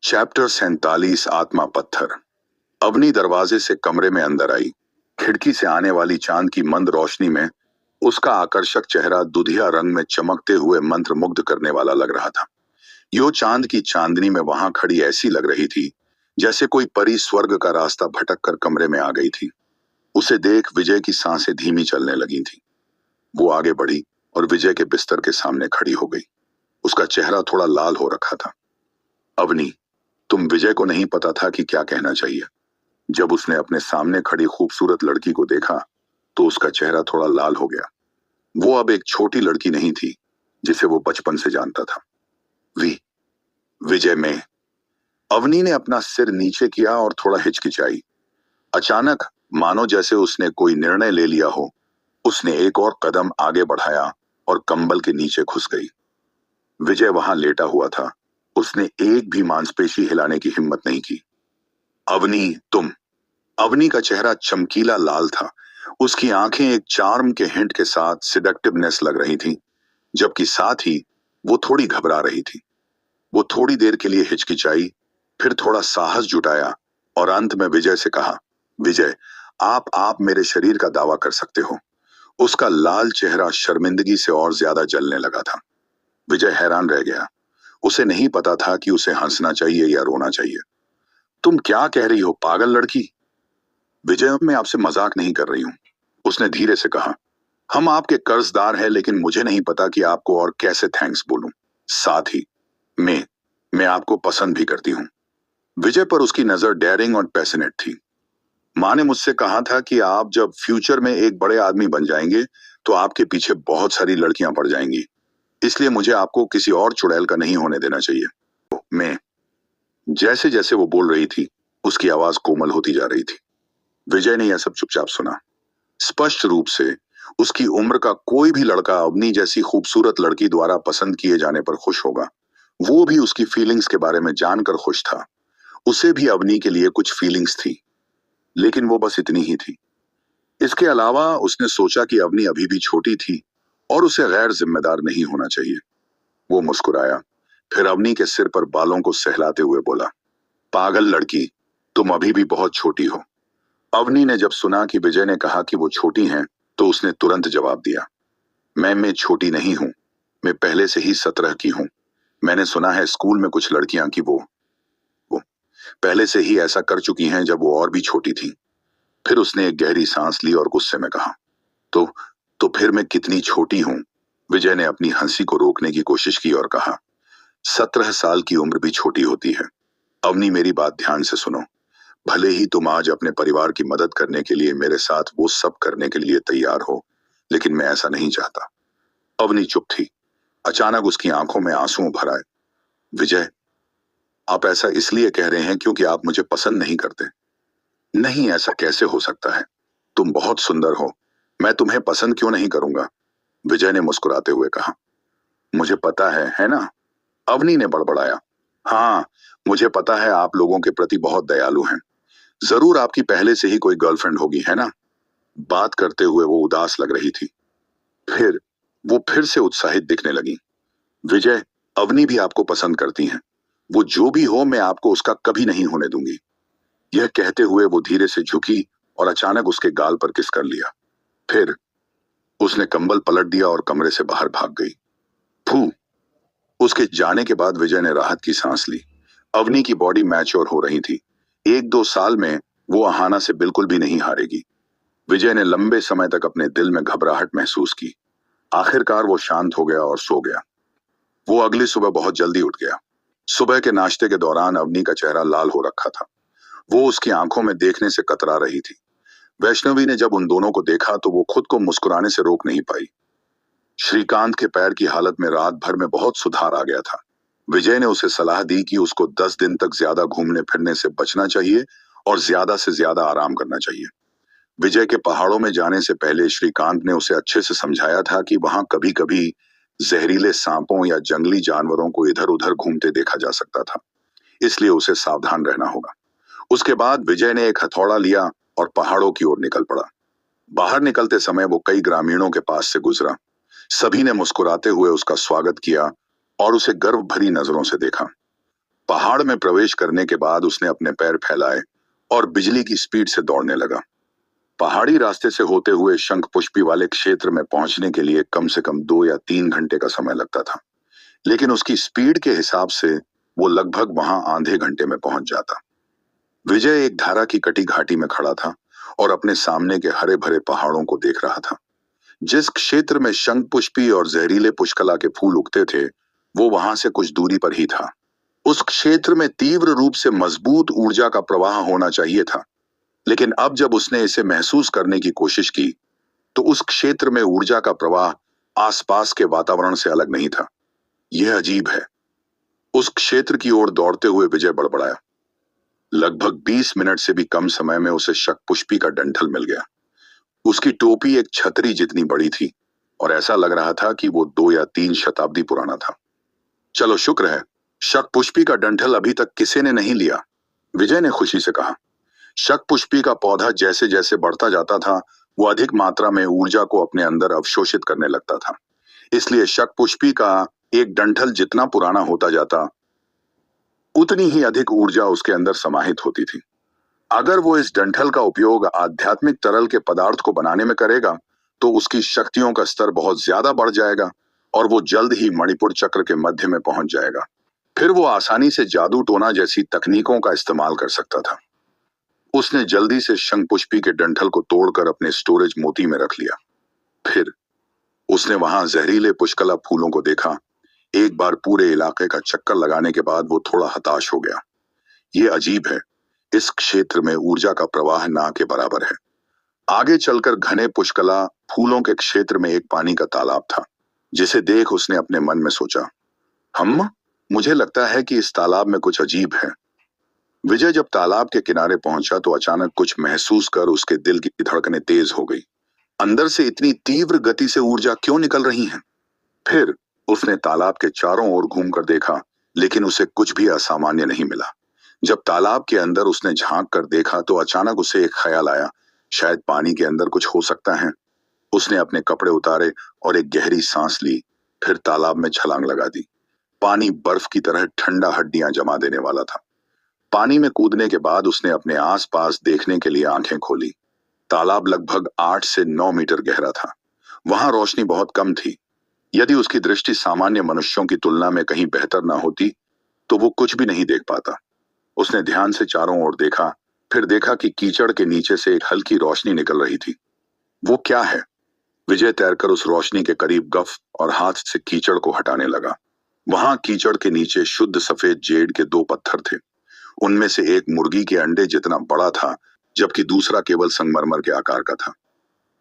Chapter 47 आत्मा पत्थर। अवनी दरवाजे से कमरे में अंदर आई। खिड़की से आने वाली चांद की मंद रोशनी में उसका आकर्षक चेहरा दुधिया रंग में चमकते हुए मंत्र मुग्ध करने वाला लग रहा था। यो चांद की चांदनी में वहां खड़ी ऐसी लग रही थी जैसे कोई परी स्वर्ग का रास्ता भटक कर कमरे में आ गई थी। उसे देख विजय की सांसें धीमी चलने लगी थी। वो आगे बढ़ी और विजय के बिस्तर के सामने खड़ी हो गई। उसका चेहरा थोड़ा लाल हो रखा था। अवनी, तुम विजय को नहीं पता था कि क्या कहना चाहिए। जब उसने अपने सामने खड़ी खूबसूरत लड़की को देखा तो उसका चेहरा थोड़ा लाल हो गया। वो अब एक छोटी लड़की नहीं थी जिसे वो बचपन से जानता था। वी विजय में अवनी ने अपना सिर नीचे किया और थोड़ा हिचकिचाई। अचानक, मानो जैसे उसने कोई निर्णय ले लिया हो, उसने एक और कदम आगे बढ़ाया और कंबल के नीचे घुस गई। विजय वहां लेटा हुआ था। उसने एक भी मांसपेशी हिलाने की हिम्मत नहीं की। अवनी, तुम। अवनी का चेहरा चमकीला लाल था। उसकी आंखें एक चार्म के हिंट के साथ सिडक्टिवनेस लग रही थीं, जबकि साथ ही वो थोड़ी घबरा रही थी। वो थोड़ी देर के लिए हिचकिचाई, फिर थोड़ा साहस जुटाया और अंत में विजय से कहा, विजय, आप मेरे शरीर का दावा कर सकते हो। उसका लाल चेहरा शर्मिंदगी से और ज्यादा जलने लगा था। विजय हैरान रह गया। उसे नहीं पता था कि उसे हंसना चाहिए या रोना चाहिए। तुम क्या कह रही हो, पागल लड़की? विजय, मैं आपसे मजाक नहीं कर रही हूं, उसने धीरे से कहा। हम आपके कर्जदार हैं, लेकिन मुझे नहीं पता कि आपको और कैसे थैंक्स बोलूं। साथ ही मैं आपको पसंद भी करती हूं। विजय पर उसकी नजर डेयरिंग और पैशनेट थी। माँ ने मुझसे कहा था कि आप जब फ्यूचर में एक बड़े आदमी बन जाएंगे तो आपके पीछे बहुत सारी लड़कियां पड़ जाएंगी, इसलिए मुझे आपको किसी और चुड़ैल का नहीं होने देना चाहिए। मैं जैसे जैसे वो बोल रही थी, उसकी आवाज कोमल होती जा रही थी। विजय ने यह सब चुपचाप सुना। स्पष्ट रूप से उसकी उम्र का कोई भी लड़का अवनी जैसी खूबसूरत लड़की द्वारा पसंद किए जाने पर खुश होगा। वो भी उसकी फीलिंग्स के बारे में जानकर खुश था। उसे भी अवनी के लिए कुछ फीलिंग्स थी, लेकिन वो बस इतनी ही थी। इसके अलावा उसने सोचा कि अवनी अभी भी छोटी थी और उसे गैर जिम्मेदार नहीं होना चाहिए। वो मुस्कुराया, फिर अवनी के सिर पर बालों को सहलाते हुए बोला, पागल लड़की, तुम अभी भी बहुत छोटी हो। अवनी ने जब सुना कि विजय ने कहा कि वो छोटी हैं, तो उसने तुरंत जवाब दिया, मैं छोटी नहीं हूं। मैं पहले से ही 17 की हूं। मैंने सुना है स्कूल में कुछ लड़कियां की वो पहले से ही ऐसा कर चुकी हैं जब वो और भी छोटी थी। फिर उसने एक गहरी सांस ली और गुस्से में कहा, तो फिर मैं कितनी छोटी हूं? विजय ने अपनी हंसी को रोकने की कोशिश की और कहा, 17 साल की उम्र भी छोटी होती है। अवनी, मेरी बात ध्यान से सुनो। भले ही तुम आज अपने परिवार की मदद करने के लिए मेरे साथ वो सब करने के लिए तैयार हो, लेकिन मैं ऐसा नहीं चाहता। अवनी चुप थी। अचानक उसकी आंखों में आंसू भर आए। विजय, आप ऐसा इसलिए कह रहे हैं क्योंकि आप मुझे पसंद नहीं करते? नहीं, ऐसा कैसे हो सकता है? तुम बहुत सुंदर हो। मैं तुम्हें पसंद क्यों नहीं करूंगा? विजय ने मुस्कुराते हुए कहा। मुझे पता है ना? अवनी ने बड़बड़ाया। हाँ, मुझे पता है आप लोगों के प्रति बहुत दयालु हैं। जरूर आपकी पहले से ही कोई गर्लफ्रेंड होगी, है ना? बात करते हुए वो उदास लग रही थी। फिर वो फिर से उत्साहित दिखने लगी। विजय, अवनी भी आपको पसंद करती हैं। वो जो भी हो, मैं आपको उसका कभी नहीं होने दूंगी। यह कहते हुए वो धीरे से झुकी और अचानक उसके गाल पर किस कर लिया। फिर उसने कंबल पलट दिया और कमरे से बाहर भाग गई। फू। उसके जाने के बाद विजय ने राहत की सांस ली। अवनी की बॉडी मैच्योर हो रही थी। 1-2 साल में वो अहाना से बिल्कुल भी नहीं हारेगी। विजय ने लंबे समय तक अपने दिल में घबराहट महसूस की। आखिरकार वो शांत हो गया और सो गया। वो अगली सुबह बहुत जल्दी उठ गया। सुबह के नाश्ते के दौरान अवनी का चेहरा लाल हो रखा था। वो उसकी आंखों में देखने से कतरा रही थी। वैष्णवी ने जब उन दोनों को देखा तो वो खुद को मुस्कुराने से रोक नहीं पाई। श्रीकांत के पैर की हालत में रात भर में बहुत सुधार आ गया था। विजय ने उसे सलाह दी कि उसको 10 दिन तक ज्यादा घूमने फिरने से बचना चाहिए और ज्यादा से ज्यादा आराम करना चाहिए। विजय के पहाड़ों में जाने से पहले श्रीकांत ने उसे अच्छे से समझाया था कि वहां कभी कभी जहरीले सांपों या जंगली जानवरों को इधर उधर घूमते देखा जा सकता था, इसलिए उसे सावधान रहना होगा। उसके बाद विजय ने एक हथौड़ा लिया और पहाड़ों की ओर निकल पड़ा। बाहर निकलते समय वो कई ग्रामीणों के पास से गुजरा। सभी ने मुस्कुराते हुए उसका स्वागत किया और उसे गर्व भरी नजरों से देखा। पहाड़ में प्रवेश करने के बाद उसने अपने पैर फैलाए और बिजली की स्पीड से दौड़ने लगा। पहाड़ी रास्ते से होते हुए शंख पुष्पी वाले क्षेत्र में पहुंचने के लिए कम से कम 2 या 3 घंटे का समय लगता था, लेकिन उसकी स्पीड के हिसाब से वो लगभग वहां आधे घंटे में पहुंच जाता। विजय एक धारा की कटी घाटी में खड़ा था और अपने सामने के हरे भरे पहाड़ों को देख रहा था। जिस क्षेत्र में शंख पुष्पी और जहरीले पुष्कला के फूल उगते थे, वो वहां से कुछ दूरी पर ही था। उस क्षेत्र में तीव्र रूप से मजबूत ऊर्जा का प्रवाह होना चाहिए था, लेकिन अब जब उसने इसे महसूस करने की कोशिश की, तो उस क्षेत्र में ऊर्जा का प्रवाह आसपास के वातावरण से अलग नहीं था। यह अजीब है। उस क्षेत्र की ओर दौड़ते हुए विजय बड़बड़ाया। लगभग 20 मिनट से भी कम समय में उसे शंखपुष्पी का डंठल मिल गया। उसकी टोपी एक छतरी जितनी बड़ी थी और ऐसा लग रहा था कि वो 2 या 3 शताब्दी पुराना था। चलो शुक्र है, शंखपुष्पी का डंठल अभी तक किसी ने नहीं लिया, विजय ने खुशी से कहा। शंखपुष्पी का पौधा जैसे जैसे बढ़ता जाता था, वो अधिक मात्रा में ऊर्जा को अपने अंदर अवशोषित करने लगता था। इसलिए शंखपुष्पी का एक डंठल जितना पुराना होता जाता, उतनी ही अधिक ऊर्जा उसके अंदर समाहित होती थी। अगर वो इस डंठल का उपयोग आध्यात्मिक तरल के पदार्थ को बनाने में करेगा, तो उसकी शक्तियों का स्तर बहुत ज्यादा बढ़ जाएगा और वो जल्द ही मणिपुर चक्र के मध्य में पहुंच जाएगा। फिर वो आसानी से जादू टोना जैसी तकनीकों का इस्तेमाल कर सकता था। उसने जल्दी से शंखपुष्पी के डंठल को तोड़कर अपने स्टोरेज मोती में रख लिया। फिर उसने वहां जहरीले पुष्कला फूलों को देखा। एक बार पूरे इलाके का चक्कर लगाने के बाद वो थोड़ा हताश हो गया। ये अजीब है, इस क्षेत्र में ऊर्जा का प्रवाह ना के बराबर है। आगे चलकर घने पुष्कला फूलों के क्षेत्र में एक पानी का तालाब था, जिसे देख उसने अपने मन में सोचा, मुझे लगता है कि इस तालाब में कुछ अजीब है। विजय जब तालाब के किनारे पहुंचा तो अचानक कुछ महसूस कर उसके दिल की धड़कनें तेज हो गई। अंदर से इतनी तीव्र गति से ऊर्जा क्यों निकल रही है? फिर उसने तालाब के चारों ओर घूमकर देखा, लेकिन उसे कुछ भी असामान्य नहीं मिला। जब तालाब के अंदर उसने झांक कर देखा तो अचानक उसे एक ख्याल आया, शायद पानी के अंदर कुछ हो सकता है। उसने अपने कपड़े उतारे और एक गहरी सांस ली, फिर तालाब में छलांग लगा दी। पानी बर्फ की तरह ठंडा हड्डियां जमा देने वाला था। पानी में कूदने के बाद उसने अपने आसपास देखने के लिए आंखें खोली। तालाब लगभग 8 से 9 मीटर गहरा था। वहां रोशनी बहुत कम थी। यदि उसकी दृष्टि सामान्य मनुष्यों की तुलना में कहीं बेहतर ना होती, तो वो कुछ भी नहीं देख पाता। उसने ध्यान से चारों ओर देखा, फिर देखा कि कीचड़ के नीचे से एक हल्की रोशनी निकल रही थी। वो क्या है? विजय तैरकर उस रोशनी के करीब गफ और हाथ से कीचड़ को हटाने लगा। वहां कीचड़ के नीचे शुद्ध सफेद जेड के 2 पत्थर थे। उनमें से एक मुर्गी के अंडे जितना बड़ा था, जबकि दूसरा केवल संगमरमर के आकार का था।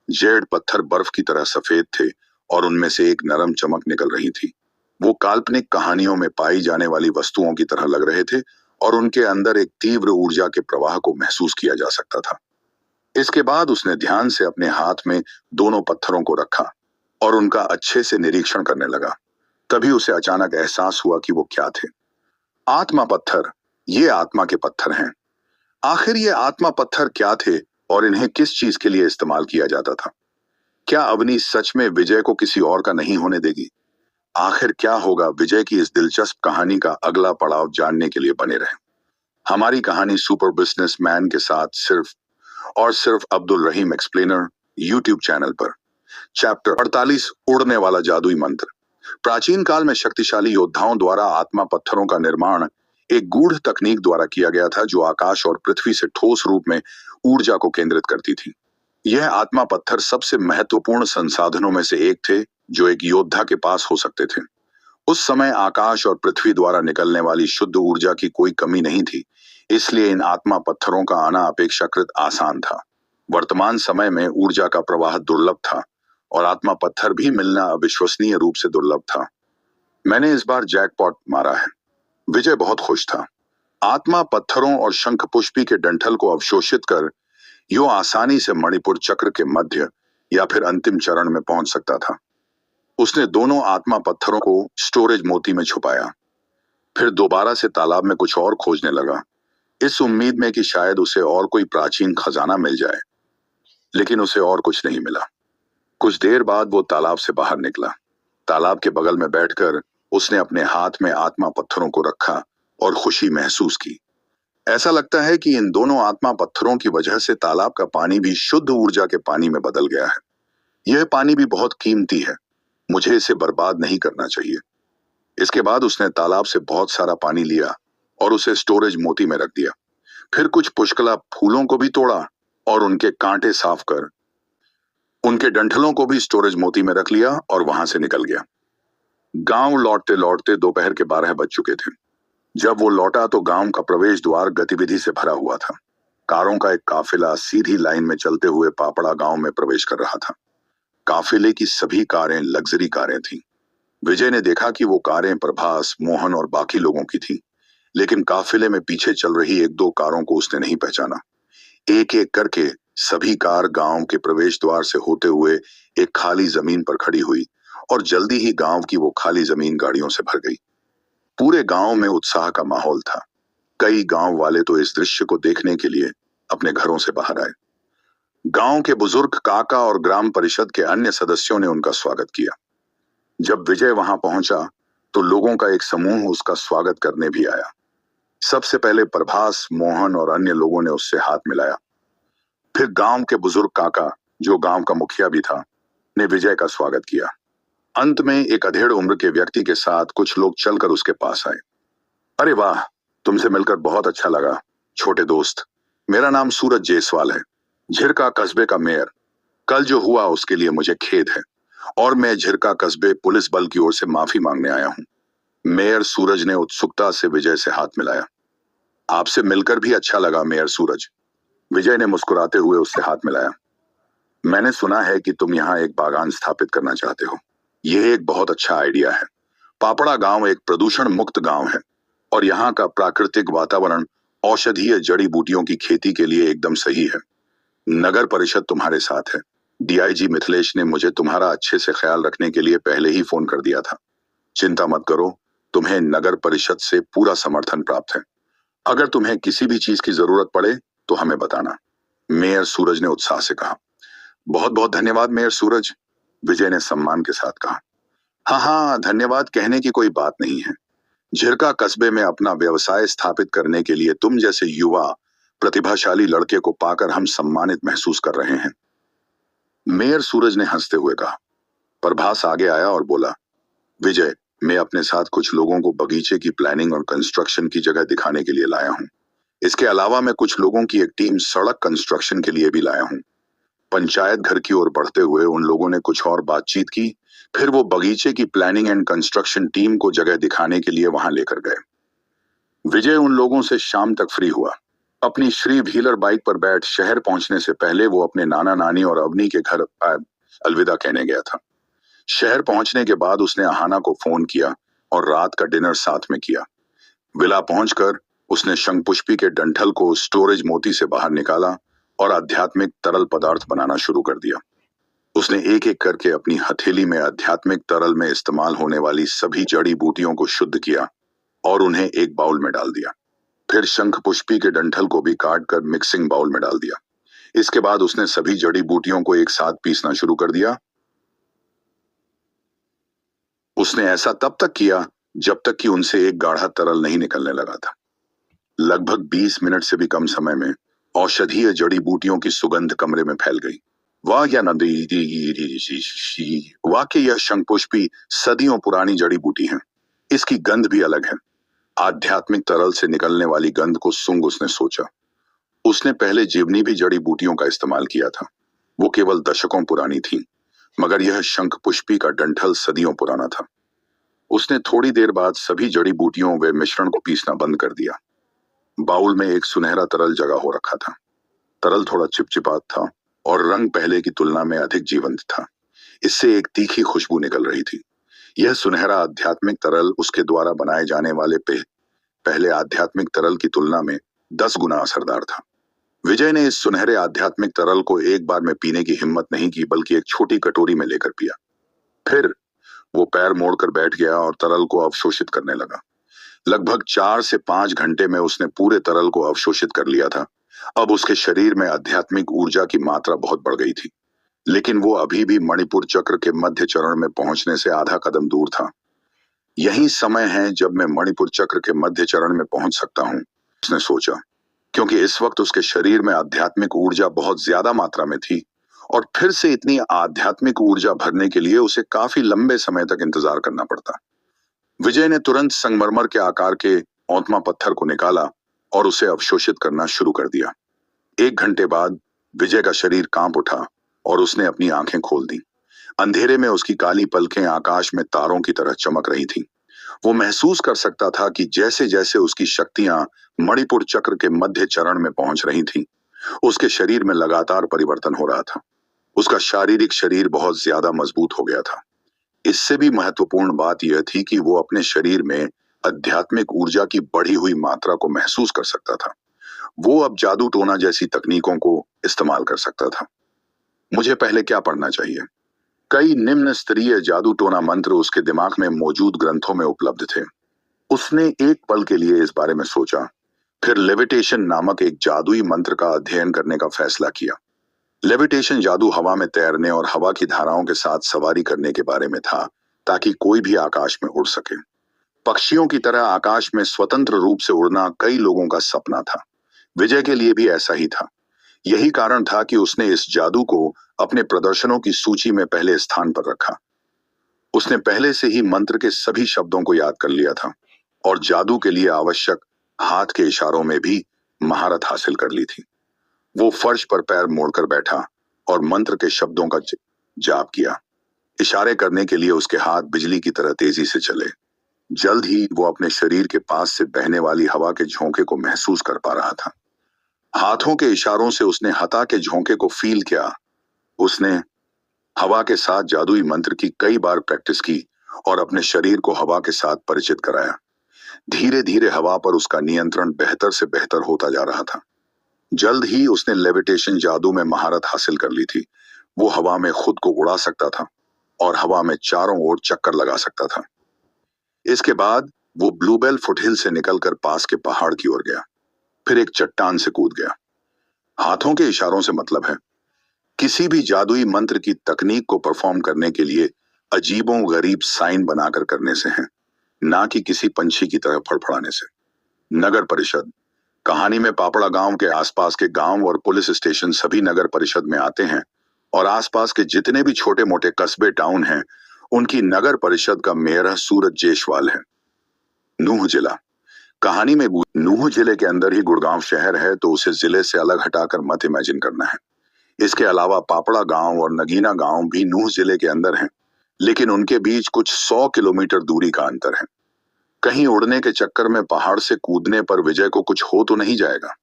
जेड पत्थर बर्फ की तरह सफेद थे और उनमें से एक नरम चमक निकल रही थी। वो काल्पनिक कहानियों में पाई जाने वाली वस्तुओं की तरह लग रहे थे और उनके अंदर एक तीव्र ऊर्जा के प्रवाह को महसूस किया जा सकता था। इसके बाद उसने ध्यान से अपने हाथ में दोनों पत्थरों को रखा और उनका अच्छे से निरीक्षण करने लगा। तभी उसे अचानक एहसास हुआ कि वो क्या थे। आत्मा पत्थर। ये आत्मा के पत्थर हैं। आखिर ये आत्मा पत्थर क्या थे और इन्हें किस चीज के लिए इस्तेमाल किया जाता था? क्या अवनी सच में विजय को किसी और का नहीं होने देगी? आखिर क्या होगा? विजय की इस दिलचस्प कहानी का अगला पड़ाव जानने के लिए बने रहें। हमारी कहानी सुपर बिजनेसमैन के साथ सिर्फ और सिर्फ अब्दुल रहीम एक्सप्लेनर यूट्यूब चैनल पर। चैप्टर 48, उड़ने वाला जादुई मंत्र। प्राचीन काल में शक्तिशाली योद्धाओं द्वारा आत्मा पत्थरों का निर्माण एक गूढ़ तकनीक द्वारा किया गया था, जो आकाश और पृथ्वी से ठोस रूप में ऊर्जा को केंद्रित करती थी। यह आत्मा पत्थर सबसे महत्वपूर्ण संसाधनों में से एक थे जो एक योद्धा के पास हो सकते थे। उस समय आकाश और पृथ्वी द्वारा निकलने वाली शुद्ध ऊर्जा की कोई कमी नहीं थी, इसलिए इन आत्मा पत्थरों का आना अपेक्षाकृत आसान था। वर्तमान समय में ऊर्जा का प्रवाह दुर्लभ था और आत्मा पत्थर भी मिलना अविश्वसनीय रूप से दुर्लभ था। मैंने इस बार जैकपॉट मारा है। विजय बहुत खुश था। आत्मा पत्थरों और शंख पुष्पी के डंठल को अवशोषित कर यो आसानी से मणिपुर चक्र के मध्य या फिर अंतिम चरण में पहुंच सकता था। उसने दोनों आत्मा पत्थरों को स्टोरेज मोती में छुपाया, फिर दोबारा से तालाब में कुछ और खोजने लगा, इस उम्मीद में कि शायद उसे और कोई प्राचीन खजाना मिल जाए। लेकिन उसे और कुछ नहीं मिला। कुछ देर बाद वो तालाब से बाहर निकला। तालाब के बगल में बैठकर उसने अपने हाथ में आत्मा पत्थरों को रखा और खुशी महसूस की। ऐसा लगता है कि इन दोनों आत्मा पत्थरों की वजह से तालाब का पानी भी शुद्ध ऊर्जा के पानी में बदल गया है। यह पानी भी बहुत कीमती है, मुझे इसे बर्बाद नहीं करना चाहिए। इसके बाद उसने तालाब से बहुत सारा पानी लिया और उसे स्टोरेज मोती में रख दिया। फिर कुछ पुष्कला फूलों को भी तोड़ा और उनके कांटे साफ कर उनके डंठलों को भी स्टोरेज मोती में रख लिया और वहां से निकल गया। गांव लौटते लौटते दोपहर के 12 बज चुके थे। जब वो लौटा तो गांव का प्रवेश द्वार गतिविधि से भरा हुआ था। कारों का एक काफिला सीधी लाइन में चलते हुए पापड़ा गांव में प्रवेश कर रहा था। काफिले की सभी कारें लग्जरी कारें थीं। विजय ने देखा कि वो कारें प्रभास, मोहन और बाकी लोगों की थीं, लेकिन काफिले में पीछे चल रही एक दो कारों को उसने नहीं पहचाना। एक एक करके सभी कार गांव के प्रवेश द्वार से होते हुए एक खाली जमीन पर खड़ी हुई और जल्दी ही गांव की वो खाली जमीन गाड़ियों से भर गई। पूरे गांव में उत्साह का माहौल था। कई गांव वाले तो इस दृश्य को देखने के लिए अपने घरों से बाहर आए। गांव के बुजुर्ग काका और ग्राम परिषद के अन्य सदस्यों ने उनका स्वागत किया। जब विजय वहां पहुंचा तो लोगों का एक समूह उसका स्वागत करने भी आया। सबसे पहले प्रभास, मोहन और अन्य लोगों ने उससे हाथ मिलाया। फिर गांव के बुजुर्ग काका, जो गांव का मुखिया भी था, ने विजय का स्वागत किया। अंत में एक अधेड़ उम्र के व्यक्ति के साथ कुछ लोग चलकर उसके पास आए। अरे वाह, तुमसे मिलकर बहुत अच्छा लगा छोटे दोस्त। मेरा नाम सूरज जायसवाल है, झिरका कस्बे का मेयर। कल जो हुआ उसके लिए मुझे खेद है और मैं झिरका कस्बे पुलिस बल की ओर से माफी मांगने आया हूँ। मेयर सूरज ने उत्सुकता से विजय से हाथ मिलाया। आपसे मिलकर भी अच्छा लगा मेयर सूरज। विजय ने मुस्कुराते हुए उससे हाथ मिलाया। मैंने सुना है कि तुम यहाँ एक बागान स्थापित करना चाहते हो। यह एक बहुत अच्छा आइडिया है। पापड़ा गांव एक प्रदूषण मुक्त गांव है और यहाँ का प्राकृतिक वातावरण औषधीय जड़ी बूटियों की खेती के लिए एकदम सही है। नगर परिषद तुम्हारे साथ है। डीआईजी मिथिलेश ने मुझे तुम्हारा अच्छे से ख्याल रखने के लिए पहले ही फोन कर दिया था। चिंता मत करो, तुम्हें नगर परिषद से पूरा समर्थन प्राप्त है। अगर तुम्हें किसी भी चीज की जरूरत पड़े तो हमें बताना। मेयर सूरज ने उत्साह से कहा। बहुत बहुत धन्यवाद मेयर सूरज, विजय ने सम्मान के साथ कहा। हाँ हाँ, धन्यवाद कहने की कोई बात नहीं है। झिरका कस्बे में अपना व्यवसाय स्थापित करने के लिए तुम जैसे युवा प्रतिभाशाली लड़के को पाकर हम सम्मानित महसूस कर रहे हैं। मेयर सूरज ने हंसते हुए कहा। प्रभास आगे आया और बोला, विजय, मैं अपने साथ कुछ लोगों को बगीचे की प्लानिंग और कंस्ट्रक्शन की जगह दिखाने के लिए लाया हूँ। इसके अलावा मैं कुछ लोगों की एक टीम सड़क कंस्ट्रक्शन के लिए भी लाया हूँ। पंचायत घर की ओर बढ़ते हुए उन लोगों ने कुछ और बातचीत की। फिर वो बगीचे की प्लानिंग एंड कंस्ट्रक्शन टीम को जगह दिखाने के लिए वहां लेकर गए। विजय उन लोगों से शाम तक फ्री हुआ। अपनी श्री व्हीलर बाइक पर बैठ शहर पहुंचने से पहले वो अपने नाना नानी और अवनी के घर अलविदा कहने गया था। शहर पहुंचने के बाद उसने अहाना को फोन किया और रात का डिनर साथ में किया। विला पहुंचकर उसने शंखपुष्पी के डंठल को स्टोरेज मोती से बाहर निकाला और आध्यात्मिक तरल पदार्थ बनाना शुरू कर दिया। उसने एक एक करके अपनी हथेली में आध्यात्मिक तरल में इस्तेमाल होने वाली सभी जड़ी बूटियों को शुद्ध किया और उन्हें एक बाउल में डाल दिया। फिर शंखपुष्पी के डंठल को भी काट कर मिक्सिंग बाउल में डाल दिया। इसके बाद उसने सभी जड़ी बूटियों को एक साथ पीसना शुरू कर दिया। उसने ऐसा तब तक किया जब तक कि उनसे एक गाढ़ा तरल नहीं निकलने लगा था। लगभग 20 मिनट से भी कम समय में औषधीय जड़ी बूटियों की सुगंध कमरे में फैल गई। वाह या वाकई यह शंखपुष्पी सदियों पुरानी जड़ी बूटी है। इसकी गंध भी अलग है। आध्यात्मिक तरल से निकलने वाली गंध को सूंघ उसने सोचा। उसने पहले जीवनी भी जड़ी बूटियों का इस्तेमाल किया था। वो केवल दशकों पुरानी थी, मगर यह शंखपुष्पी का डंठल सदियों पुराना था। उसने थोड़ी देर बाद सभी जड़ी बूटियों व मिश्रण को पीसना बंद कर दिया। बाउल में एक सुनहरा तरल जगा हो रखा था। तरल थोड़ा चिपचिपा था और रंग पहले की तुलना में अधिक जीवंत था। इससे एक तीखी खुशबू निकल रही थी। यह सुनहरा आध्यात्मिक तरल उसके द्वारा बनाए जाने वाले पहले आध्यात्मिक तरल की तुलना में 10 गुना असरदार था। विजय ने इस सुनहरे आध्यात्मिक तरल को एक बार में पीने की हिम्मत नहीं की, बल्कि एक छोटी कटोरी में लेकर पिया। फिर वो पैर मोड़कर बैठ गया और तरल को अवशोषित करने लगा। लगभग 4 से 5 घंटे में उसने पूरे तरल को अवशोषित कर लिया था। अब उसके शरीर में आध्यात्मिक ऊर्जा की मात्रा बहुत बढ़ गई थी, लेकिन वो अभी भी मणिपुर चक्र के मध्य चरण में पहुंचने से आधा कदम दूर था। यही समय है जब मैं मणिपुर चक्र के मध्य चरण में पहुंच सकता हूं, उसने सोचा, क्योंकि इस वक्त उसके शरीर में आध्यात्मिक ऊर्जा बहुत ज्यादा मात्रा में थी और फिर से इतनी आध्यात्मिक ऊर्जा भरने के लिए उसे काफी लंबे समय तक इंतजार करना पड़ता। विजय ने तुरंत संगमरमर के आकार के औंतमा पत्थर को निकाला और उसे अवशोषित करना शुरू कर दिया। 1 घंटे बाद विजय का शरीर कांप उठा और उसने अपनी आंखें खोल दी। अंधेरे में उसकी काली पलकें आकाश में तारों की तरह चमक रही थीं। वो महसूस कर सकता था कि जैसे जैसे उसकी शक्तियां मणिपुर चक्र के मध्य चरण में पहुंच रही थीं, उसके शरीर में लगातार परिवर्तन हो रहा था। उसका शारीरिक शरीर बहुत ज्यादा मजबूत हो गया था। इससे भी महत्वपूर्ण बात यह थी कि वो अपने शरीर में आध्यात्मिक ऊर्जा की बढ़ी हुई मात्रा को महसूस कर सकता था। वो अब जादू टोना जैसी तकनीकों को इस्तेमाल कर सकता था। मुझे पहले क्या पढ़ना चाहिए? कई निम्न स्तरीय जादू टोना मंत्र उसके दिमाग में मौजूद ग्रंथों में उपलब्ध थे। उसने एक पल के लिए इस बारे में सोचा, फिर लेविटेशन नामक एक जादुई मंत्र का अध्ययन करने का फैसला किया। लेविटेशन जादू हवा में तैरने और हवा की धाराओं के साथ सवारी करने के बारे में था, ताकि कोई भी आकाश में उड़ सके। पक्षियों की तरह आकाश में स्वतंत्र रूप से उड़ना कई लोगों का सपना था। विजय के लिए भी ऐसा ही था। यही कारण था कि उसने इस जादू को अपने प्रदर्शनों की सूची में पहले स्थान पर रखा। उसने पहले से ही मंत्र के सभी शब्दों को याद कर लिया था और जादू के लिए आवश्यक हाथ के इशारों में भी महारत हासिल कर ली थी। वो फर्श पर पैर मोड़कर बैठा और मंत्र के शब्दों का जाप किया। इशारे करने के लिए उसके हाथ बिजली की तरह तेजी से चले। जल्द ही वो अपने शरीर के पास से बहने वाली हवा के झोंके को महसूस कर पा रहा था। हाथों के इशारों से उसने हवा के झोंके को फील किया। उसने हवा के साथ जादुई मंत्र की कई बार प्रैक्टिस की और अपने शरीर को हवा के साथ परिचित कराया। धीरे धीरे हवा पर उसका नियंत्रण बेहतर से बेहतर होता जा रहा था। जल्द ही उसने लेविटेशन जादू में महारत हासिल कर ली थी। वो हवा में खुद को उड़ा सकता था और हवा में चारों ओर चक्कर लगा सकता था। इसके बाद वो ब्लूबेल फुटहिल से निकलकर पास के पहाड़ की ओर गया, फिर एक चट्टान से कूद गया। हाथों के इशारों से मतलब है किसी भी जादुई मंत्र की तकनीक को परफॉर्म करने के लिए अजीबों गरीब साइन बनाकर करने से है, ना कि किसी पंछी की तरह फड़फड़ाने से। नगर परिषद कहानी में पापड़ा गांव के आसपास के गांव और पुलिस स्टेशन सभी नगर परिषद में आते हैं और आसपास के जितने भी छोटे मोटे कस्बे टाउन हैं, उनकी नगर परिषद का मेयर सूरज जेसवाल है। नूह जिला कहानी में नूह जिले के अंदर ही गुड़गांव शहर है, तो उसे जिले से अलग हटाकर मत इमेजिन करना है। इसके अलावा पापड़ा गांव और नगीना गांव भी नूह जिले के अंदर हैं, लेकिन उनके बीच कुछ 100 किलोमीटर दूरी का अंतर है। कहीं उड़ने के चक्कर में पहाड़ से कूदने पर विजय को कुछ हो तो नहीं जाएगा?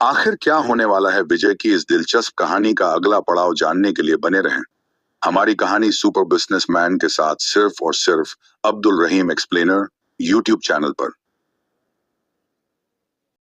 आखिर क्या होने वाला है विजय की इस दिलचस्प कहानी का अगला पड़ाव जानने के लिए बने रहें। हमारी कहानी सुपर बिजनेसमैन के साथ सिर्फ और सिर्फ अब्दुल रहीम एक्सप्लेनर यूट्यूब चैनल पर।